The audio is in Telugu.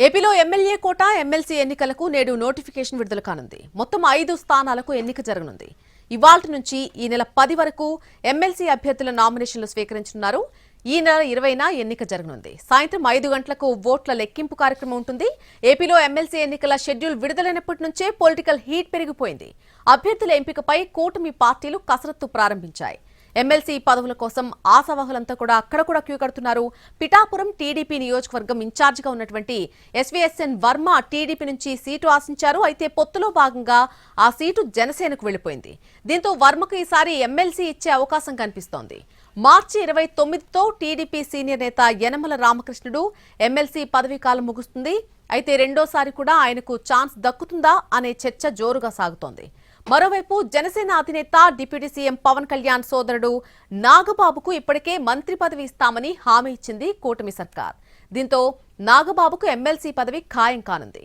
ఏపీలో ఎమ్మెల్యే కోట ఎమ్మెల్సీ ఎన్నికలకు నేడు నోటిఫికేషన్ విడుదల కానుంది. మొత్తం 5 స్థానాలకు ఎన్నిక జరగనుంది. ఇవాల్టి నుంచి ఈ నెల 10 వరకు ఎమ్మెల్సీ అభ్యర్థుల నామినేషన్లు స్వీకరించనున్నారు. ఈ నెల 20న ఎన్నిక జరగనుంది. సాయంత్రం 5 గంటలకు ఓట్ల లెక్కింపు కార్యక్రమం ఉంటుంది. ఏపీలో ఎమ్మెల్సీ ఎన్నికల షెడ్యూల్ విడుదలైనప్పటి నుంచే పొలిటికల్ హీట్ పెరిగిపోయింది. అభ్యర్థుల ఎంపికపై కూటమి పార్టీలు కసరత్తు ప్రారంభించాయి. ఎమ్మెల్సీ పదవుల కోసం ఆశావహులంతా కూడా అక్కడ క్యూ కడుతున్నారు. పిఠాపురం టీడీపీ నియోజకవర్గం ఇన్ఛార్జిగా ఉన్నటువంటి ఎస్వీఎస్ఎన్ వర్మ టీడీపీ నుంచి సీటు ఆశించారు. అయితే పొత్తులో భాగంగా ఆ సీటు జనసేనకు వెళ్లిపోయింది. దీంతో వర్మకు ఈసారి ఎమ్మెల్సీ ఇచ్చే అవకాశం కనిపిస్తోంది. మార్చి 29తో టీడీపీ సీనియర్ నేత యనమల రామకృష్ణుడు ఎమ్మెల్సీ పదవీకాలం ముగుస్తుంది. అయితే రెండోసారి కూడా ఆయనకు ఛాన్స్ దక్కుతుందా అనే చర్చ జోరుగా సాగుతోంది. మరోవైపు జనసేన అధినేత డిప్యూటీ సీఎం పవన్ కళ్యాణ్ సోదరుడు నాగబాబుకు ఇప్పటికే మంత్రి పదవి ఇస్తామని హామీ ఇచ్చింది కూటమి సర్కార్. దీంతో నాగబాబుకు ఎమ్మెల్సీ పదవి ఖాయం కానుంది.